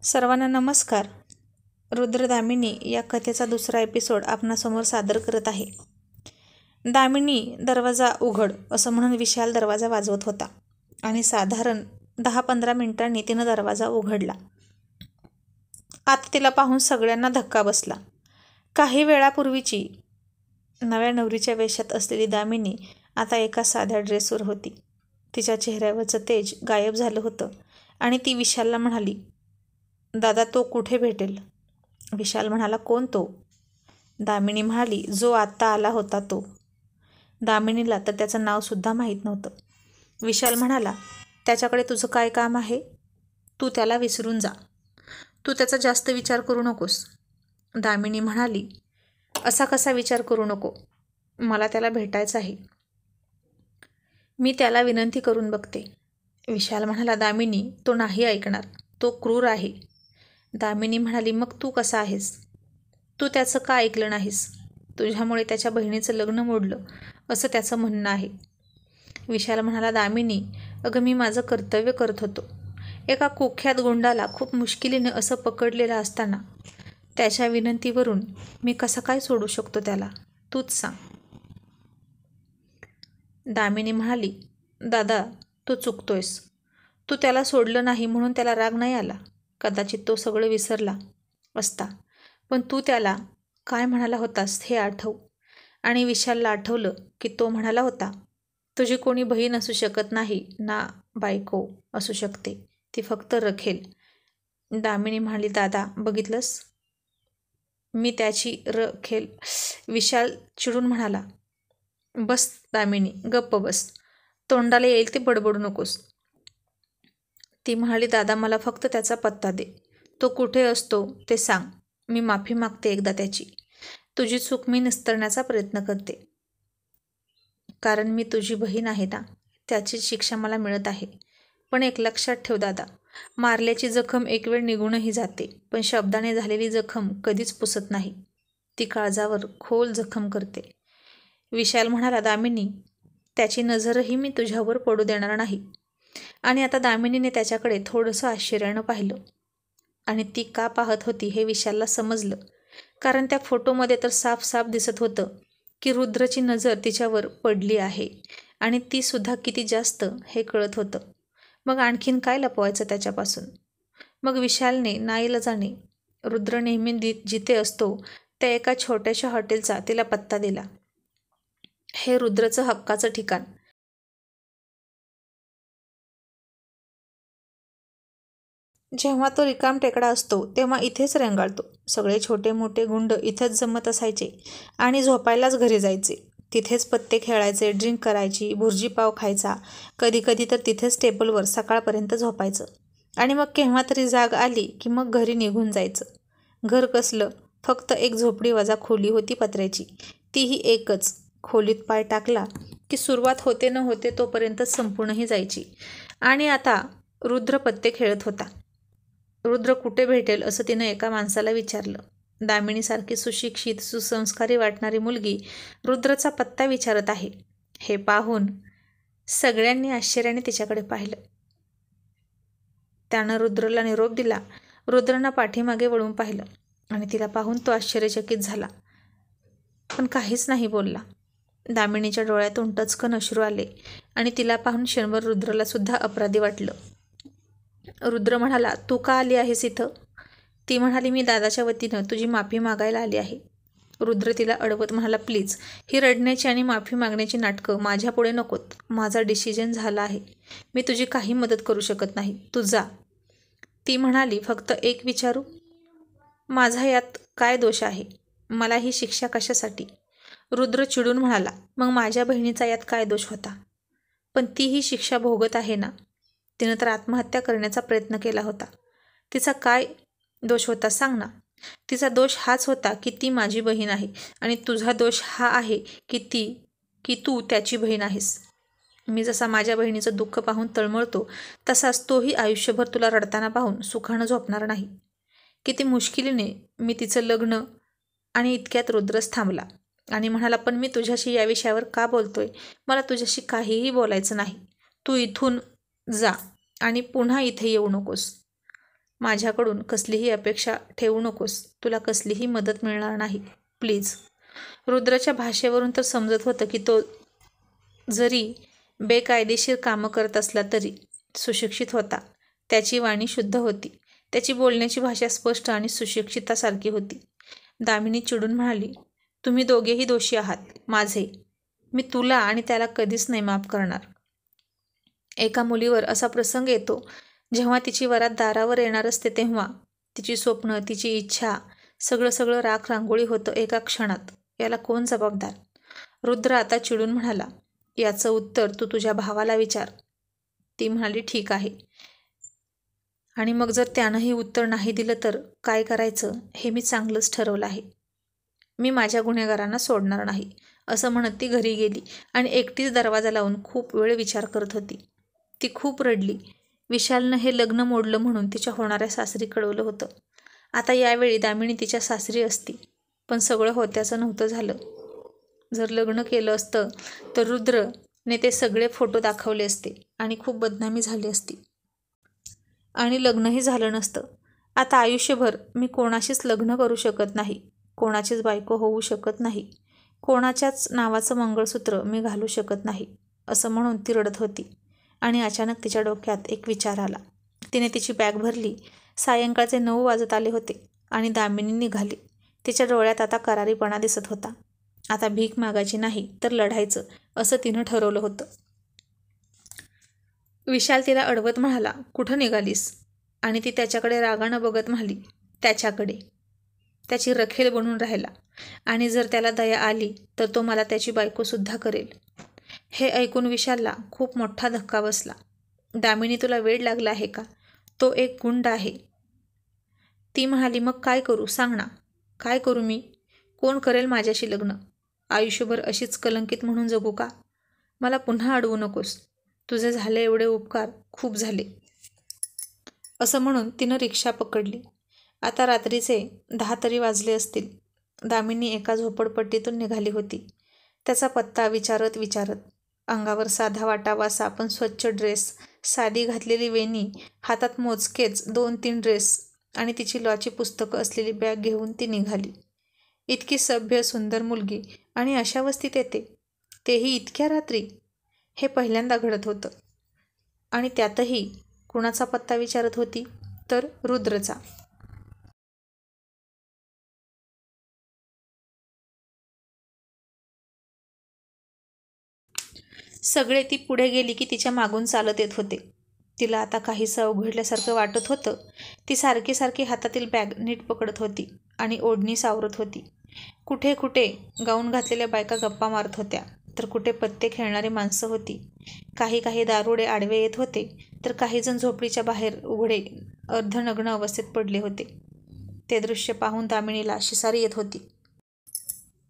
सर्वांना नमस्कार. रुद्रदामिनी या कथेचा दुसरा एपिसोड आपणासमोर सादर करत आहे. दामिनी दरवाजा उघड असं म्हणून विशाल दरवाजा वाजवत होता आणि साधारण 10-15 मिनिटांनी तिनं दरवाजा उघडला. आता तिला पाहून सगळ्यांना धक्का बसला. काही वेळापूर्वीची नव्या नवरीच्या वेशात असलेली दामिनी आता एका साध्या ड्रेसवर होती. तिच्या चेहऱ्यावरचं तेज गायब झालं होतं आणि ती विशालला म्हणाली, दादा तो कुठे भेटेल? विशाल म्हणाला, कोण तो? दामिनी म्हणाली, जो आत्ता आला होता तो. दामिनीला तर त्याचं नावसुद्धा माहीत नव्हतं. विशाल म्हणाला, त्याच्याकडे तुझं काय काम आहे? तू त्याला विसरून जा. तू त्याचा जास्त विचार करू नकोस. दामिनी म्हणाली, असा कसा विचार करू नको? मला त्याला भेटायचं आहे. मी त्याला विनंती करून बघते. विशाल म्हणाला, दामिनी तो नाही ऐकणार. तो क्रूर आहे. दामिनी म्हणाली, मग तू कसा आहेस? तू त्याचं का ऐकलं नाहीस? तुझ्यामुळे त्याच्या बहिणीचं लग्न मोडलं असं त्याचं म्हणणं आहे. विशाल म्हणाला, दामिनी अगं मी माझं कर्तव्य करत होतो. एका कुख्यात गुंडाला खूप मुश्किलीने असं पकडलेलं असताना त्याच्या विनंतीवरून मी कसा काय सोडू शकतो त्याला? तूच सांग. दामिनी म्हणाली, दादा तू चुकतोयस. तू त्याला सोडलं नाही म्हणून त्याला राग नाही आला. कदाचित तो सगळं विसरला असता. पण तू त्याला काय म्हणाला होतास हे आठव. आणि विशालला आठवलं की तो म्हणाला होता, तुझी कोणी बहीण असू शकत नाही ना बायको असू शकते, ती फक्त रखेल. दामिनी म्हणाली, दादा बघितलंस? मी त्याची रखेल. विशाल चिडून म्हणाला, बस दामिनी गप्प बस. तोंडाला येईल ते बडबडू नकोस. ती म्हणाली, दादा मला फक्त त्याचा पत्ता दे. तो कुठे असतो ते सांग. मी माफी मागते एकदा त्याची. तुझी चूक मी निस्तरण्याचा प्रयत्न करते. कारण मी तुझी बहीण आहे ना, त्याची शिक्षा मला मिळत आहे. पण एक लक्षात ठेव दादा, मारल्याची जखम एक वेळ निघूनही जाते, पण शब्दाने झालेली जखम कधीच पुसत नाही. ती काळजावर खोल जखम करते. विशाल म्हणाला, दामिनी त्याची नजरही मी तुझ्यावर पडू देणार नाही. आणि आता दामिनीने त्याच्याकडे थोडंसं आश्चर्यानं पाहिलं. आणि ती का पाहत होती हे विशालला समजलं. कारण त्या फोटोमध्ये तर साफ साफ दिसत होतं की रुद्रची नजर तिच्यावर पडली आहे आणि ती सुद्धा किती जास्त हे कळत होतं. मग आणखीन काय लपवायचं त्याच्यापासून? मग विशालने नाईलाजाने रुद्र नेहमी जिथे असतो त्या एका छोट्याशा हॉटेलचा तिला पत्ता दिला. हे रुद्रचं हक्काचं ठिकाण. जेव्हा तो रिकाम टेकडा असतो तेव्हा इथेच रेंगाळतो. सगळे छोटे मोठे गुंड इथेच जमत असायचे आणि झोपायलाच घरी जायचे. तिथेच पत्ते खेळायचे, ड्रिंक करायची, भुर्जी पाव खायचा. कधी कधी तर तिथेच टेबलवर सकाळपर्यंत झोपायचं. आणि मग केव्हा तरी जाग आली की मग घरी निघून जायचं. घर कसलं? फक्त एक झोपडी वजा खोली होती पत्र्याची. तीही एकच. खोलीत पाय टाकला की सुरुवात होते न होते तोपर्यंत संपूर्णही जायची. आणि आता रुद्र पत्ते खेळत होता. रुद्र कुठे भेटेल असं तिनं एका माणसाला विचारलं. दामिनीसारखी सुशिक्षित सुसंस्कारी वाटणारी मुलगी रुद्रचा पत्ता विचारत आहे हे पाहून सगळ्यांनी आश्चर्याने तिच्याकडे पाहिलं. त्यानं रुद्रला निरोप दिला. रुद्रनं पाठीमागे वळून पाहिलं आणि तिला पाहून तो आश्चर्यचकित झाला, पण काहीच नाही बोलला. दामिनीच्या डोळ्यातून टचकन अश्रू आले आणि तिला पाहून क्षणभर रुद्रला सुद्धा अपराधी वाटलं. रुद्र म्हणाला, तू का आली आहेस इथं? ती म्हणाली, मी दादाच्या वतीनं तुझी माफी मागायला आली आहे. रुद्र तिला अडवत म्हणाला, प्लीज ही रडण्याची आणि माफी मागण्याची नाटकं माझ्यापुढे नकोत. माझा डिसिजन झाला आहे. मी तुझी काही मदत करू शकत नाही. तू जा. ती म्हणाली, फक्त एक विचारू? माझा यात काय दोष आहे? मला ही शिक्षा कशासाठी? रुद्र चिडून म्हणाला, मग माझ्या बहिणीचा यात काय दोष होता? पण ती ही शिक्षा भोगत आहे ना. तिनं तर आत्महत्या करण्याचा प्रयत्न केला होता. तिचा काय दोष होता सांग ना. तिचा दोष हाच होता की ती माझी बहीण आहे आणि तुझा दोष हा आहे की तू त्याची बहीण आहेस. मी जसा माझ्या बहिणीचं दुःख पाहून तळमळतो तसाच तोही आयुष्यभर तुला रडताना पाहून सुखानं झोपणार नाही. किती मुश्किलीने मी तिचं लग्न. आणि इतक्यात रुद्रच थांबला आणि म्हणाला, पण मी तुझ्याशी या विषयावर का बोलतोय? मला तुझ्याशी काहीही बोलायचं नाही. तू इथून जा आणि पुन्हा इथे येऊ नकोस. माझ्याकडून कसलीही अपेक्षा ठेवू नकोस. तुला कसलीही मदत मिळणार नाही. प्लीज. रुद्रच्या भाषेवरून तर समजत होतं की तो जरी बेकायदेशीर कामं करत असला तरी सुशिक्षित होता. त्याची वाणी शुद्ध होती. त्याची बोलण्याची भाषा स्पष्ट आणि सुशिक्षितासारखी होती. दामिनी चिडून म्हणाली, तुम्ही दोघेही दोषी आहात. माझे. मी तुला आणि त्याला कधीच नाही माफ करणार. एका मुलीवर असा प्रसंग येतो जेव्हा तिची वरात दारावर येणार असते तेव्हा तिची स्वप्न, तिची इच्छा, सगळं राख रांगोळी होतं एका क्षणात. याला कोण जबाबदार? रुद्र आता चिडून म्हणाला, याचं उत्तर तू तुझ्या भावाला विचार. ती म्हणाली, ठीक आहे. आणि मग जर त्यानंही उत्तर नाही दिलं तर काय करायचं हे मी चांगलंच ठरवलं आहे. मी माझ्या गुन्हेगारांना सोडणार नाही, असं म्हणत ती घरी गेली आणि एकटीच दरवाजा लावून खूप वेळ विचार करत होती. ती खूप रडली. विशालनं हे लग्न मोडलं म्हणून तिच्या होणाऱ्या सासरी कळवलं होतं. आता यावेळी दामिनी तिच्या सासरी असती, पण सगळं होत्याचं नव्हतं झालं. जर लग्न केलं असतं तर रुद्रने ते सगळे फोटो दाखवले असते आणि खूप बदनामी झाली असती आणि लग्नही झालं नसतं. आता आयुष्यभर मी कोणाशीच लग्न करू शकत नाही, कोणाचीच बायको होऊ शकत नाही, कोणाच्याच नावाचं मंगळसूत्र मी घालू शकत नाही, असं म्हणून ती रडत होती. आणि अचानक तिच्या डोक्यात एक विचार आला. तिने तिची बॅग भरली. सायंकाळचे 9 वाजत आले होते आणि दामिनी निघाली. तिच्या डोळ्यात आता करारीपणा दिसत होता. आता भीक मागायची नाही तर लढायचं, असं तिनं ठरवलं होतं. विशाल तिला अडवत म्हणाला, कुठं निघालीस? आणि ती त्याच्याकडे रागानं बघत म्हणाली, त्याच्याकडे. त्याची रखेल बनून राहिला आणि जर त्याला दया आली तर तो मला त्याची बायकोसुद्धा करेल. हे ऐकून विशालला खूप मोठा धक्का बसला. दामिनी, तुला वेड लागला आहे का? तो एक गुंड आहे. ती म्हणाली, मग काय करू सांग ना. काय करू मी? कोण करेल माझ्याशी लग्न? आयुष्यभर अशीच कलंकित म्हणून जगू का? मला पुन्हा अडवू नकोस. तुझे झाले एवढे उपकार खूप झाले. असं म्हणून तिनं रिक्षा पकडली. आता रात्रीचे 10 तरी वाजले असतील. दामिनी एका झोपडपट्टीतून निघाली होती. त्याचा पत्ता विचारत विचारत. अंगावर साधा वाटावासा पण स्वच्छ ड्रेस, साडी घातलेली वेणी, हातात मोजकेच 2-3 ड्रेस आणि तिची लॉची पुस्तकं असलेली बॅग घेऊन ती निघाली. इतकी सभ्य सुंदर मुलगी आणि अशा वस्तीत येते, तेही इतक्या रात्री. हे पहिल्यांदा घडत होतं. आणि त्यातही कुणाचा पत्ता विचारत होती? तर रुद्रचा. सगळे ती पुढे गेली की तिच्या मागून चालत येत होते. तिला आता काहीसं अवघडल्यासारखं वाटत होतं. ती सारखी सारखी हातातील बॅग नीट पकडत होती आणि ओढणी सावरत होती. कुठे कुठे गाऊन घातलेल्या बायका गप्पा मारत होत्या, तर कुठे पत्ते खेळणारी माणसं होती. काही दारुडे आडवे येत होते, तर काहीजण झोपडीच्या बाहेर उघडे अर्धनग्न अवस्थेत पडले होते. ते दृश्य पाहून दामिनीला शिसारी येत होती.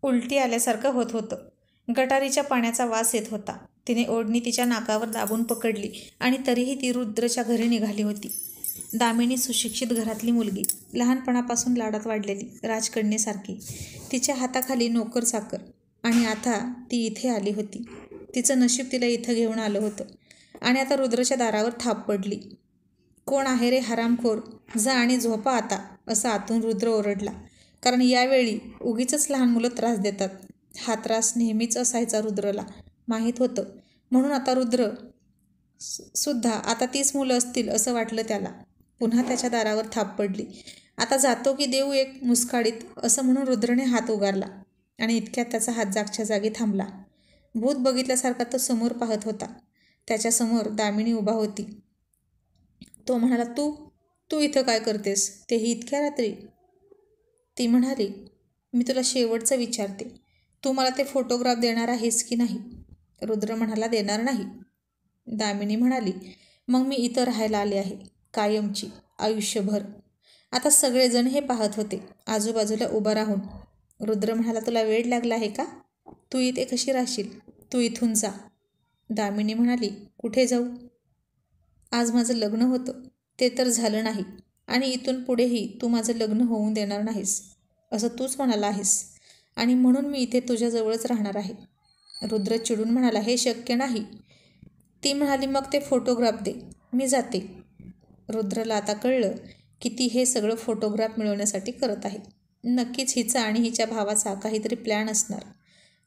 उलटी आल्यासारखं होत होतं. गटारीच्या पाण्याचा वास येत होता. तिने ओढणी तिच्या नाकावर दाबून पकडली आणि तरीही ती रुद्रच्या घरी निघाली होती. दामिनी सुशिक्षित घरातली मुलगी, लहानपणापासून लाडात वाढलेली, राजकन्येसारखी. तिच्या हाताखाली नोकर चाकर. आणि आता ती इथे आली होती. तिचं नशीब तिला इथं घेऊन आलं होतं. आणि आता रुद्रच्या दारावर थाप पडली. कोण आहे रे हरामखोर? जा आणि झोपा आता, असा आतून रुद्र ओरडला. कारण यावेळी उगीचच लहान मुलं त्रास देतात. हा त्रास नेहमीच असायचा रुद्रला, माहीत होतं. म्हणून आता रुद्र सुद्धा आता तीच मुलं असतील असं वाटलं त्याला. पुन्हा त्याच्या दारावर थाप पडली. आता जातो की देऊ एक मुस्काडीत, असं म्हणून रुद्रने हात उगारला आणि इतक्यात त्याचा हात जागच्या जागी थांबला. भूत बघितल्यासारखा तो समोर पाहत होता. त्याच्यासमोर दामिनी उभा होती. तो म्हणाला, तू तू इथं काय करतेस, तेही इतक्या रात्री? ती म्हणाली, मी तुला शेवटचं विचारते, तू मला ते फोटोग्राफ देणार आहेस की नाही? रुद्र म्हणाला, देणार नाही. दामिनी म्हणाली, मग मी इथं राहायला आले आहे, कायमची, आयुष्यभर. आता सगळेजण हे पाहत होते, आजूबाजूला उभं राहून. रुद्र म्हणाला, तुला वेड लागला आहे का? तू इथे कशी राहशील? तू इथून जा. दामिनी म्हणाली, कुठे जाऊ? आज माझं लग्न होतं, ते तर झालं नाही आणि इथून पुढेही तू माझं लग्न होऊन देणार नाहीस, असं तूच म्हणाला आहेस. आणि म्हणून मी इथे तुझ्याजवळच राहणार आहे. रुद्र चिडून म्हणाला, हे शक्य नाही. ती म्हणाली, मग ते फोटोग्राफ दे, मी जाते. रुद्रला आता कळलं की ती हे सगळं फोटोग्राफ मिळवण्यासाठी करत आहे. नक्कीच हिचा आणि हिच्या भावाचा काहीतरी प्लॅन असणार.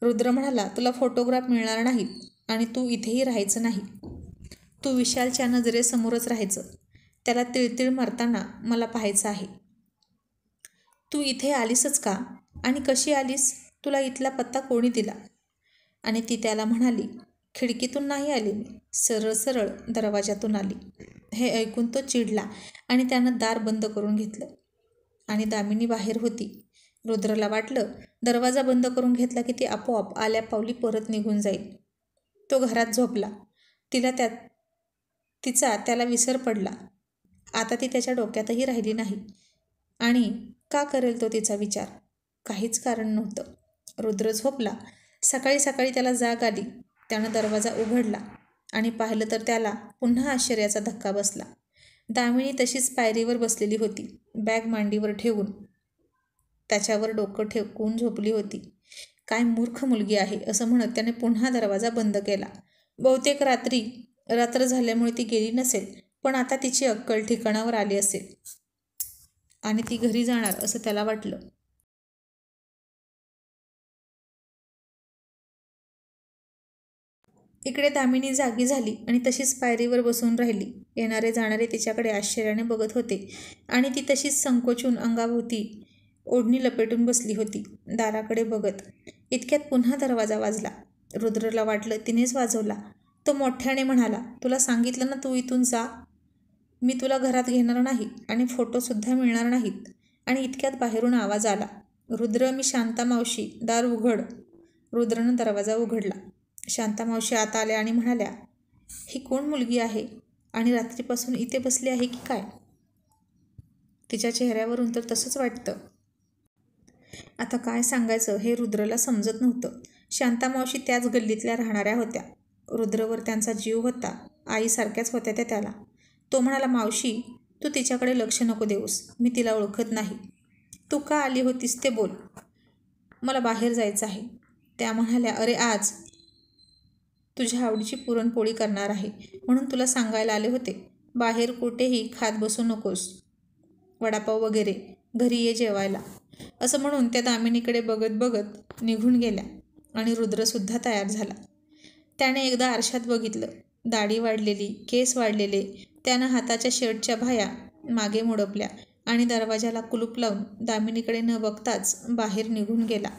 रुद्र म्हणाला, तुला फोटोग्राफ मिळणार नाहीत आणि तू इथेही राहायचं नाही. तू विशालच्या नजरेसमोरच राहायचं. त्याला तिळतिळ मारताना मला पाहायचं आहे. तू इथे आलीसच का आणि कशी आलीस? तुला इथला पत्ता कोणी दिला? आणि ती त्याला म्हणाली, खिडकीतून नाही आली मी, सरळ सरळ दरवाजातून आली. हे ऐकून तो चिडला आणि त्यानं दार बंद करून घेतलं आणि दामिनी बाहेर होती. रुद्रला वाटलं दरवाजा बंद करून घेतला की ती आपोआप आल्या पावली परत निघून जाईल. तो घरात झोपला. तिचा त्याला विसर पडला. आता ती त्याच्या डोक्यातही राहिली नाही. आणि का करेल तो तिचा विचार? काहीच कारण नव्हतं. रुद्र झोपला. सकाळी सकाळी त्याला जाग आली. त्यानं दरवाजा उघडला आणि पाहिलं तर त्याला पुन्हा आश्चर्याचा धक्का बसला. दामिनी तशीच पायरीवर बसलेली होती, बॅग मांडीवर ठेवून. त्याच्यावर डोकं ठेवून झोपली होती. काय मूर्ख मुलगी आहे असं म्हणत त्याने पुन्हा दरवाजा बंद केला. बहुतेक रात्र झाल्यामुळे ती गेली नसेल, पण आता तिची अक्कल ठिकाणावर आली असेल आणि ती घरी जाणार असं त्याला वाटलं. इकडे दामिनी जागी झाली आणि तशीच पायरीवर बसून राहिली. येणारे जाणारे तिच्याकडे आश्चर्याने बघत होते आणि ती तशीच संकोचून अंगाभोवती ओढणी लपेटून बसली होती, दाराकडे बघत. इतक्यात पुन्हा दरवाजा वाजला. रुद्रला वाटलं तिनेच वाजवला. तो मोठ्याने म्हणाला, तुला सांगितलं ना तू इथून जा. मी तुला घरात घेणार नाही आणि फोटोसुद्धा मिळणार नाहीत. आणि इतक्यात बाहेरून आवाज आला, रुद्र, मी शांता मावशी, दार उघड. रुद्रनं दरवाजा उघडला. शांता मावशी आत आल्या आणि म्हणाल्या, ही कोण मुलगी आहे आणि रात्रीपासून इथे बसली आहे की काय? तिच्या चेहऱ्यावरून तर तसंच वाटतं. आता काय सांगायचं हे रुद्रला समजत नव्हतं. शांता मावशी त्याच गल्लीतल्या राहणाऱ्या होत्या. रुद्रवर त्यांचा जीव होता. आईसारख्याच होत्या त्या त्याला. तो म्हणाला, मावशी, तू तिच्याकडे लक्ष नको देऊस. मी तिला ओळखत नाही. तू का आली होतीस ते बोल. मला बाहेर जायचं आहे. त्या म्हणाल्या, अरे आज तुझ्या आवडीची पुरणपोळी करणार आहे म्हणून तुला सांगायला आले होते. बाहेर कुठेही खात बसू नकोस. वडापाव वगैरे, घरी ये जेवायला. असं म्हणून त्या दामिनीकडे बघत बघत निघून गेल्या आणि रुद्रसुद्धा तयार झाला. त्याने एकदा आरशात बघितलं. दाढी वाढलेली, केस वाढलेले. त्यानं हाताच्या शर्टच्या बाह्या मागे मुडपल्या आणि दरवाजाला कुलूप लावून दामिनीकडे न बघताच बाहेर निघून गेला.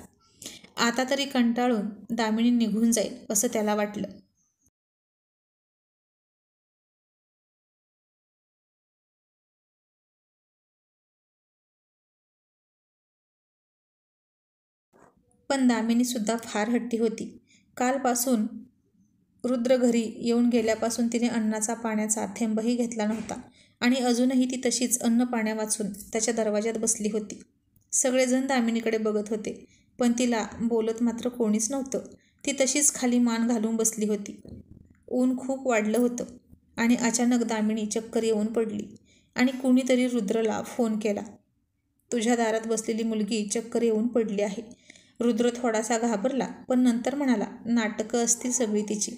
आता तरी कंटाळून दामिनी निघून जाईल असं त्याला वाटलं. पण दामिनीसुद्धा फार हट्टी होती. कालपासून रुद्र घरी येऊन गेल्यापासून तिने अन्नाचा पाण्याचा थेंबही घेतला नव्हता आणि अजूनही ती तशीच अन्न पाण्या वाचून त्याच्या दरवाजात बसली होती. सगळेजण दामिनीकडे बघत होते, पण तिला बोलत मात्र कोणीच नव्हतं. ती तशीच खाली मान घालून बसली होती. ऊन खूप वाढलं होतं आणि अचानक दामिनी चक्कर येऊन पडली आणि कुणीतरी रुद्रला फोन केला. तुझ्या दारात बसलेली मुलगी चक्कर येऊन पडली आहे. रुद्र थोडासा घाबरला, पण नंतर म्हणाला, नाटकं असतील सगळी तिची.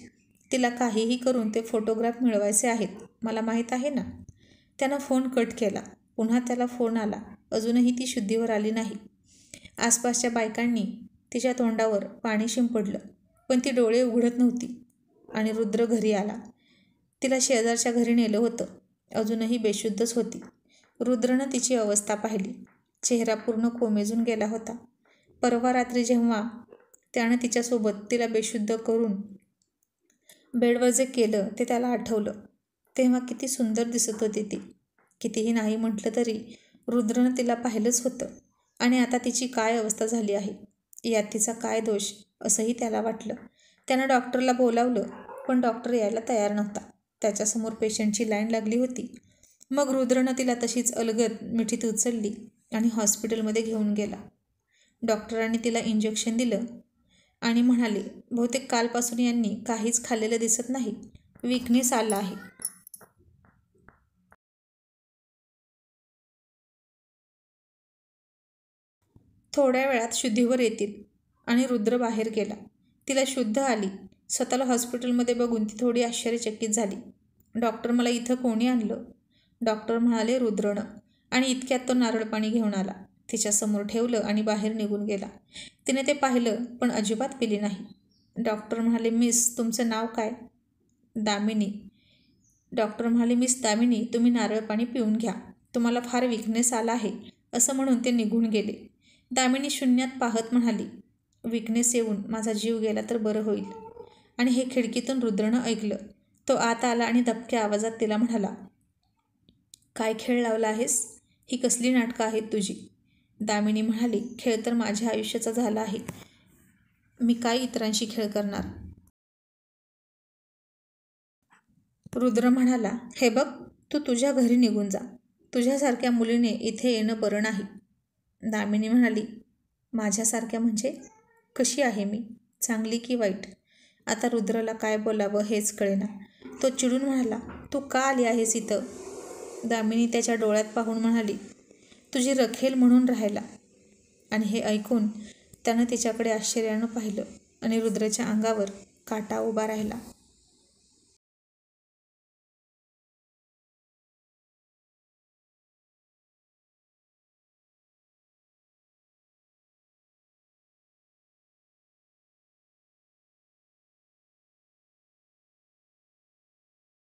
तिला काहीही करून ते फोटोग्राफ मिळवायचे आहेत, मला माहीत आहे ना. त्यानं फोन कट केला. पुन्हा त्याला फोन आला. अजूनही ती शुद्धीवर आली नाही. आसपासच्या बायकांनी तिच्या तोंडावर पाणी शिंपडलं, पण ती डोळे उघडत नव्हती. आणि रुद्र घरी आला. तिला शेजारच्या घरी नेलं होतं. अजूनही बेशुद्धच होती. रुद्रनं तिची अवस्था पाहिली. चेहरा पूर्ण कोमेजून गेला होता. परवा रात्री जेव्हा त्यानं तिच्यासोबत तिला बेशुद्ध करून बेडवर जे केलं ते त्याला आठवलं. तेव्हा किती सुंदर दिसत होती ती. कितीही नाही म्हटलं तरी रुद्रनं तिला पाहिलंच होतं. आणि आता तिची काय अवस्था झाली आहे, यात तिचा काय दोष असंही त्याला वाटलं. त्यानं डॉक्टरला बोलावलं, पण डॉक्टर यायला तयार नव्हता. त्याच्यासमोर पेशंटची लाईन लागली होती. मग रुद्रनं तिला तशीच अलगद मिठीत उचलली आणि हॉस्पिटलमध्ये घेऊन गेला. डॉक्टरांनी तिला इंजेक्शन दिलं आणि म्हणाले, बहुतेक कालपासून यांनी काहीच खाल्लेलं दिसत नाही. वीकनेस आला आहे. थोड्या वेळात शुद्धीवर येतील. आणि रुद्र बाहेर गेला. तिला शुद्ध आली. स्वतःला हॉस्पिटलमध्ये बघून ती थोडी आश्चर्यचकित झाली. डॉक्टर, मला इथं कोणी आणलं? डॉक्टर म्हणाले, रुद्रनं. आणि इतक्यात तो नारळ पाणी घेऊन आला, तिच्यासमोर ठेवलं आणि बाहेर निघून गेला. तिने ते पाहिलं पण अजिबात पिली नाही. डॉक्टर म्हणाले, मिस, तुमचं नाव काय? दामिनी. डॉक्टर म्हणाले, मिस दामिनी, तुम्ही नारळ पाणी पिऊन घ्या, तुम्हाला फार विकनेस आला आहे, असं म्हणून ते निघून गेले. दामिनी शून्यात पाहत म्हणाली, विकनेस येऊन माझा जीव गेला तर बरं होईल. आणि हे खिडकीतून रुद्रनं ऐकलं. तो आत आला आणि दबक्या आवाजात तिला म्हणाला, काय खेळ लावला आहेस? ही कसली नाटकं आहेत तुझी? दामिनी म्हणाली, खेळ तर माझ्या आयुष्याचा झाला आहे, मी काय इतरांशी खेळ करणार? रुद्र म्हणाला, हे बघ, तू तुझ्या घरी निघून जा, तुझ्यासारख्या मुलीने इथे येणं बरं नाही. दामिनी म्हणाली, माझ्यासारख्या म्हणजे? कशी आहे मी, चांगली की वाईट? आता रुद्रला काय बोलावं हेच कळेना. तो चिडून म्हणाला, तू का आली आहेस इथं? दामिनी त्याच्या डोळ्यात पाहून म्हणाली, तुझी रखेल म्हणून राहायला. आणि हे ऐकून त्यानं तिच्याकडे आश्चर्यानं पाहिलं आणि रुद्रच्या अंगावर काटा उभा राहिला.